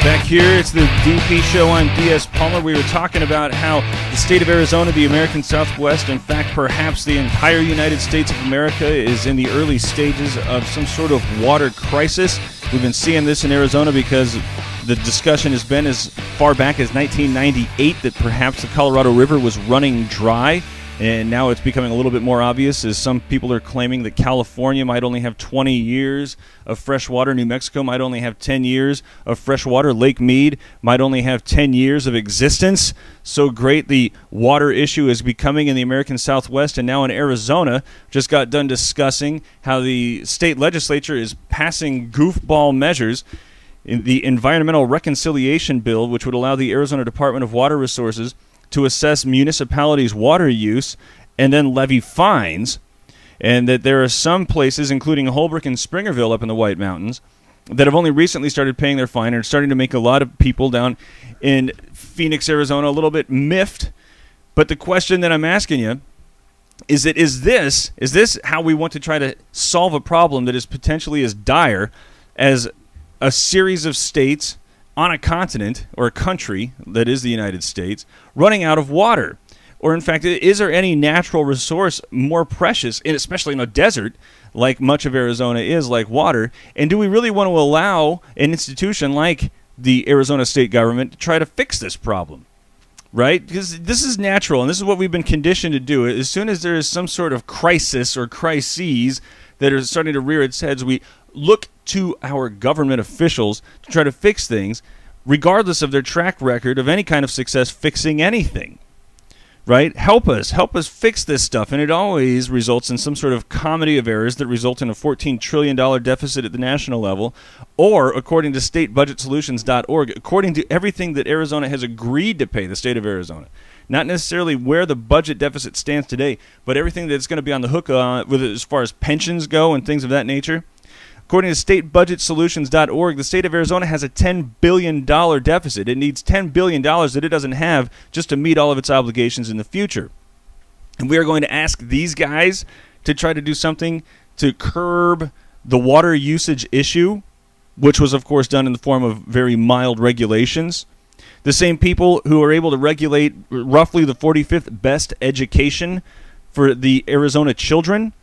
Back here, it's the DP Show. I'm D.S. Palmer. We were talking about how the state of Arizona, the American Southwest, in fact, perhaps the entire United States of America, is in the early stages of some sort of water crisis. We've been seeing this in Arizona because the discussion has been as far back as 1998 that perhaps the Colorado River was running dry. And now it's becoming a little bit more obvious as some people are claiming that California might only have 20 years of fresh water. New Mexico might only have 10 years of fresh water. Lake Mead might only have 10 years of existence. So great the water issue is becoming in the American Southwest. And now in Arizona, just got done discussing how the state legislature is passing goofball measures in the Environmental Reconciliation Bill, which would allow the Arizona Department of Water Resources to assess municipalities' water use and then levy fines, and that there are some places, including Holbrook and Springerville up in the White Mountains, that have only recently started paying their fine and are starting to make a lot of people down in Phoenix, Arizona, a little bit miffed. But the question that I'm asking you is that is this how we want to try to solve a problem that is potentially as dire as a series of states on a continent or a country that is the United States running out of water? Or in fact, is there any natural resource more precious, and especially in a desert like much of Arizona is, like water? And do we really want to allow an institution like the Arizona state government to try to fix this problem? Right? Because this is natural, and this is what we've been conditioned to do. As soon as there is some sort of crisis or crises that are starting to rear its heads, we look to our government officials to try to fix things, regardless of their track record of any kind of success fixing anything. Right? Help us fix this stuff. And it always results in some sort of comedy of errors that result in a $14 trillion deficit at the national level, or, according to statebudgetsolutions.org, according to everything that Arizona has agreed to pay, the state of Arizona, not necessarily where the budget deficit stands today, but everything that's going to be on the hook with it as far as pensions go and things of that nature. According to statebudgetsolutions.org, the state of Arizona has a $10 billion deficit. It needs $10 billion that it doesn't have just to meet all of its obligations in the future. And we are going to ask these guys to try to do something to curb the water usage issue, which was, of course, done in the form of very mild regulations. The same people who are able to regulate roughly the 45th best education for the Arizona children,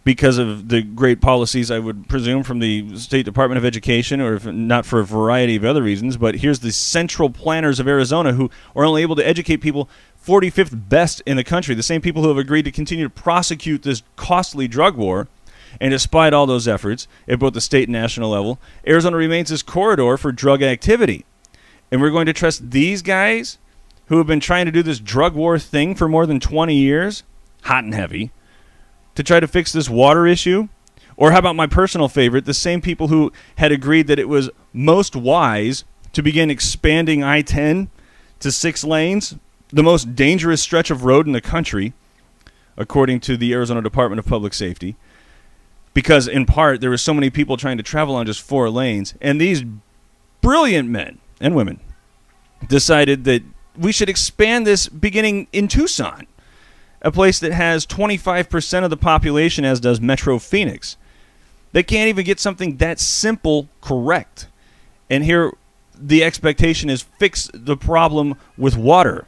because of the great policies, I would presume, from the State Department of Education, or if not for a variety of other reasons. But here's the central planners of Arizona who are only able to educate people 45th best in the country, the same people who have agreed to continue to prosecute this costly drug war. And despite all those efforts at both the state and national level, Arizona remains this corridor for drug activity. And we're going to trust these guys who have been trying to do this drug war thing for more than 20 years, hot and heavy, to try to fix this water issue? Or how about my personal favorite, the same people who had agreed that it was most wise to begin expanding I-10 to 6 lanes, the most dangerous stretch of road in the country, according to the Arizona Department of Public Safety, because in part there were so many people trying to travel on just 4 lanes, and these brilliant men and women decided that we should expand this beginning in Tucson, a place that has 25% of the population, as does Metro Phoenix. They can't even get something that simple correct. And here the expectation is fix the problem with water.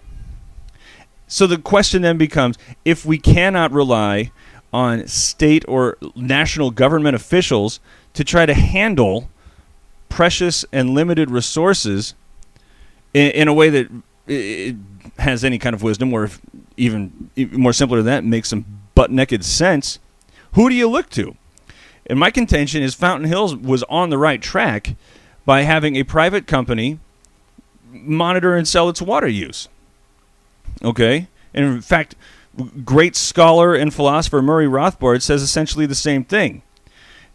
So the question then becomes, if we cannot rely on state or national government officials to try to handle precious and limited resources in a way that it has any kind of wisdom, or if even more simpler than that, makes some butt-naked sense, who do you look to? And my contention is Fountain Hills was on the right track by having a private company monitor and sell its water use. Okay? And in fact, great scholar and philosopher Murray Rothbard says essentially the same thing.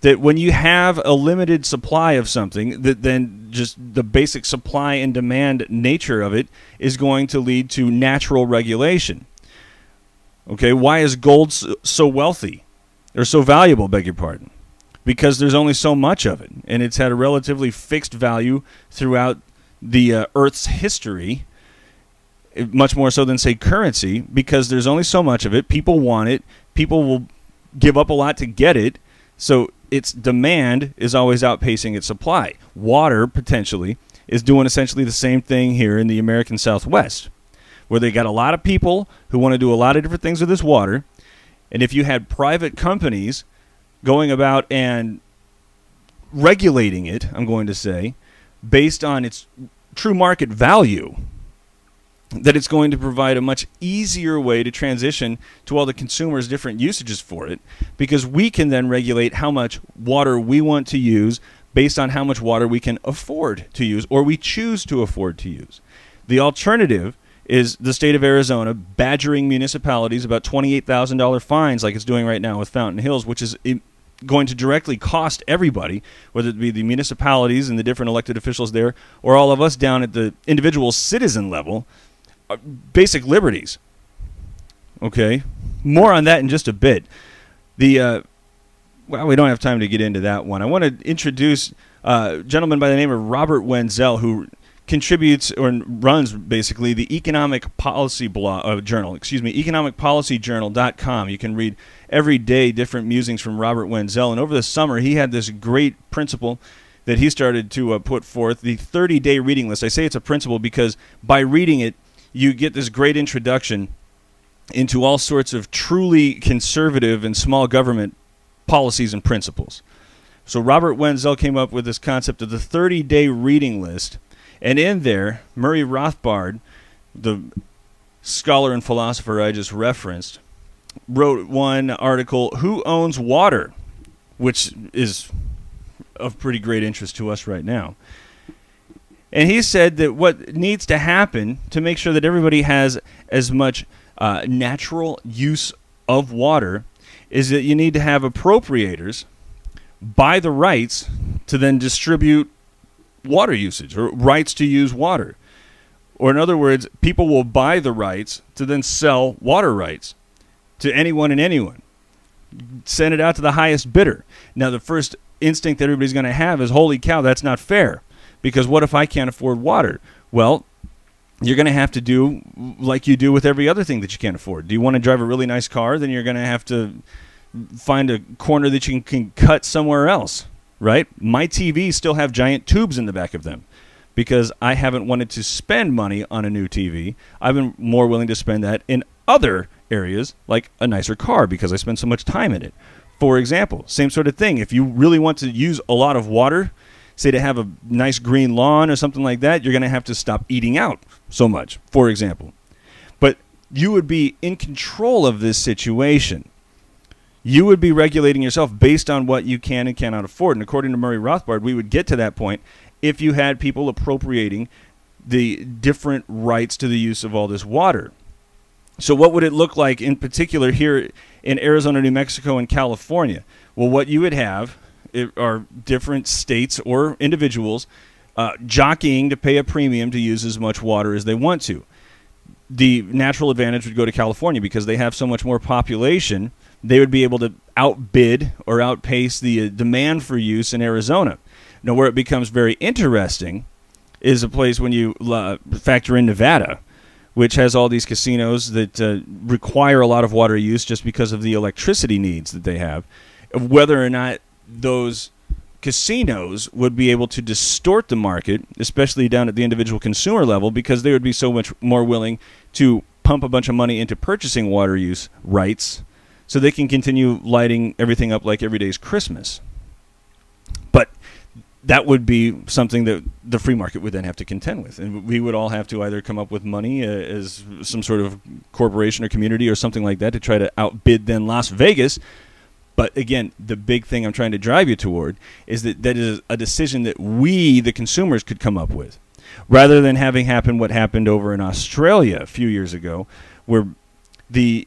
That when you have a limited supply of something, that then just the basic supply and demand nature of it is going to lead to natural regulation. Okay, why is gold so wealthy, or so valuable, beg your pardon? Because there's only so much of it, and it's had a relatively fixed value throughout the Earth's history, much more so than, say, currency, because there's only so much of it. People want it. People will give up a lot to get it. So its demand is always outpacing its supply. Water, potentially, is doing essentially the same thing here in the American Southwest, where they got a lot of people who want to do a lot of different things with this water. And if you had private companies going about and regulating it, I'm going to say, based on its true market value, that it's going to provide a much easier way to transition to all the consumers' different usages for it, because we can then regulate how much water we want to use based on how much water we can afford to use or we choose to afford to use. The alternative is the state of Arizona badgering municipalities about $28,000 fines like it's doing right now with Fountain Hills, which is going to directly cost everybody, whether it be the municipalities and the different elected officials there or all of us down at the individual citizen level, basic liberties. Okay? More on that in just a bit. Well, we don't have time to get into that one. I want to introduce a gentleman by the name of Robert Wenzel, who contributes or runs basically the Economic Policy Journal, economicpolicyjournal.com. You can read every day different musings from Robert Wenzel. And over the summer, he had this great principle that he started to put forth, the 30-day reading list. I say it's a principle because by reading it, you get this great introduction into all sorts of truly conservative and small government policies and principles. So Robert Wenzel came up with this concept of the 30-day reading list. And in there, Murray Rothbard, the scholar and philosopher I just referenced, wrote one article, Who Owns Water?, which is of pretty great interest to us right now. And he said that what needs to happen to make sure that everybody has as much natural use of water is that you need to have appropriators buy the rights to then distribute water usage or rights to use water. Or in other words, people will buy the rights to then sell water rights to anyone and anyone. Send it out to the highest bidder. Now, the first instinct that everybody's going to have is, holy cow, that's not fair. Because what if I can't afford water? Well, you're going to have to do like you do with every other thing that you can't afford. Do you want to drive a really nice car? Then you're going to have to find a corner that you can cut somewhere else. Right? My TVs still have giant tubes in the back of them because I haven't wanted to spend money on a new TV. I've been more willing to spend that in other areas like a nicer car because I spend so much time in it. For example, same sort of thing. If you really want to use a lot of water, say to have a nice green lawn or something like that, you're going to have to stop eating out so much, for example. But you would be in control of this situation. You would be regulating yourself based on what you can and cannot afford. And according to Murray Rothbard, we would get to that point if you had people appropriating the different rights to the use of all this water. So what would it look like in particular here in Arizona, New Mexico, and California? Well, what you would have are different states or individuals jockeying to pay a premium to use as much water as they want to. The natural advantage would go to California because they have so much more population. They would be able to outbid or outpace the demand for use in Arizona. Now, where it becomes very interesting is a place when you factor in Nevada, which has all these casinos that require a lot of water use just because of the electricity needs that they have. Whether or not those casinos would be able to distort the market, especially down at the individual consumer level, because they would be so much more willing to pump a bunch of money into purchasing water use rights so they can continue lighting everything up like every day's Christmas. But that would be something that the free market would then have to contend with. And we would all have to either come up with money as some sort of corporation or community or something like that to try to outbid then Las Vegas. But again, the big thing I'm trying to drive you toward is that that is a decision that we, the consumers, could come up with. Rather than having happen what happened over in Australia a few years ago, where the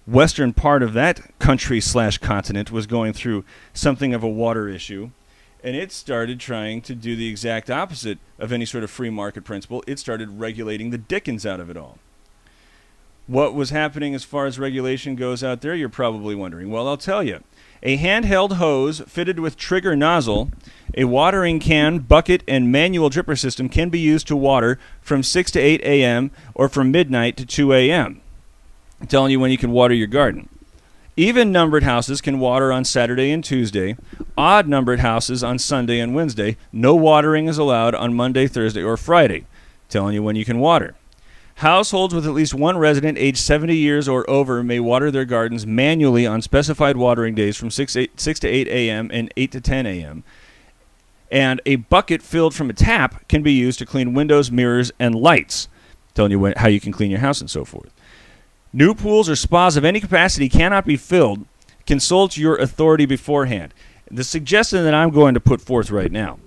western part of that country/continent was going through something of a water issue, and it started trying to do the exact opposite of any sort of free market principle. It started regulating the dickens out of it all. What was happening as far as regulation goes out there, you're probably wondering. Well, I'll tell you. A handheld hose fitted with trigger nozzle, a watering can, bucket, and manual dripper system can be used to water from 6 to 8 a.m. or from midnight to 2 a.m. I'm telling you when you can water your garden. Even-numbered houses can water on Saturday and Tuesday. Odd-numbered houses on Sunday and Wednesday. No watering is allowed on Monday, Thursday, or Friday. Telling you when you can water. Households with at least one resident aged 70 years or over may water their gardens manually on specified watering days from 6 to 8 a.m. and 8 to 10 a.m. And a bucket filled from a tap can be used to clean windows, mirrors, and lights. Telling you how you can clean your house and so forth. New pools or spas of any capacity cannot be filled. Consult your authority beforehand. The suggestion that I'm going to put forth right now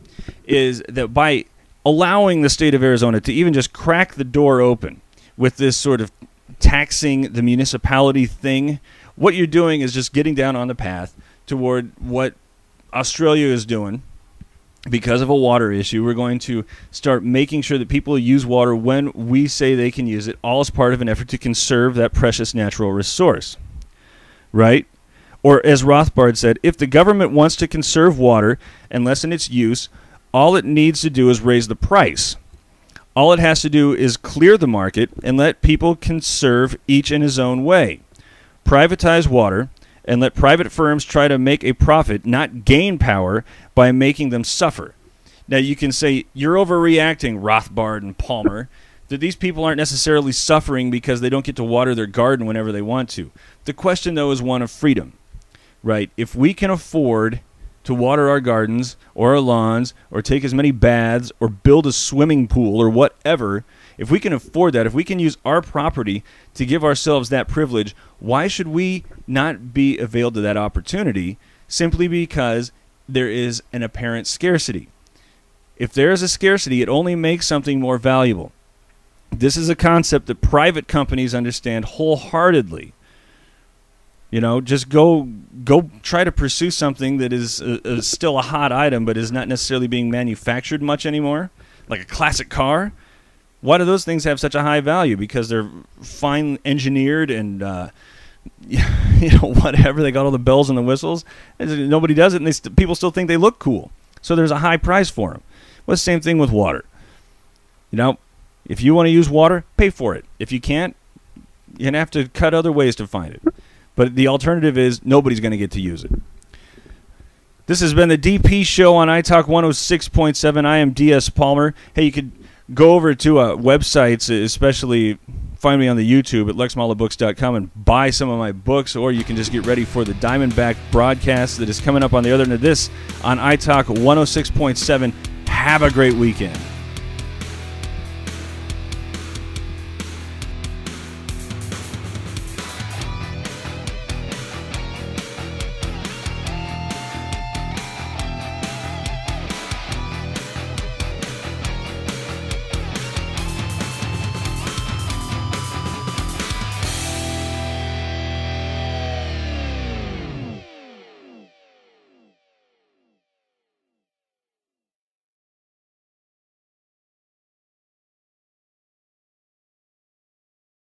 is that by allowing the state of Arizona to even just crack the door open with this sort of taxing the municipality thing, what you're doing is just getting down on the path toward what Australia is doing. Because of a water issue, we're going to start making sure that people use water when we say they can use it, all as part of an effort to conserve that precious natural resource. Right? Or as Rothbard said, if the government wants to conserve water and lessen its use, all it needs to do is raise the price. All it has to do is clear the market and let people conserve each in his own way. Privatize water and let private firms try to make a profit, not gain power, by making them suffer. Now, you can say, you're overreacting, Rothbard and Palmer, that these people aren't necessarily suffering because they don't get to water their garden whenever they want to. The question, though, is one of freedom, right? If we can afford to water our gardens or our lawns or take as many baths or build a swimming pool or whatever, if we can afford that, if we can use our property to give ourselves that privilege, why should we not be availed to that opportunity simply because there is an apparent scarcity? If there is a scarcity, it only makes something more valuable. This is a concept that private companies understand wholeheartedly. You know, just go try to pursue something that is still a hot item but is not necessarily being manufactured much anymore, like a classic car. Why do those things have such a high value? Because they're fine engineered and, whatever. They got all the bells and the whistles. And nobody does it, and people still think they look cool. So there's a high price for them. Well, the same thing with water. You know, if you want to use water, pay for it. If you can't, you're going to have to cut other ways to find it. But the alternative is nobody's going to get to use it. This has been the DP Show on iTalk 106.7. I am DS Palmer. Hey, you could go over to websites, especially find me on the YouTube at lexmalabooks.com and buy some of my books, or you can just get ready for the Diamondback broadcast that is coming up on the other end of this on iTalk 106.7. Have a great weekend.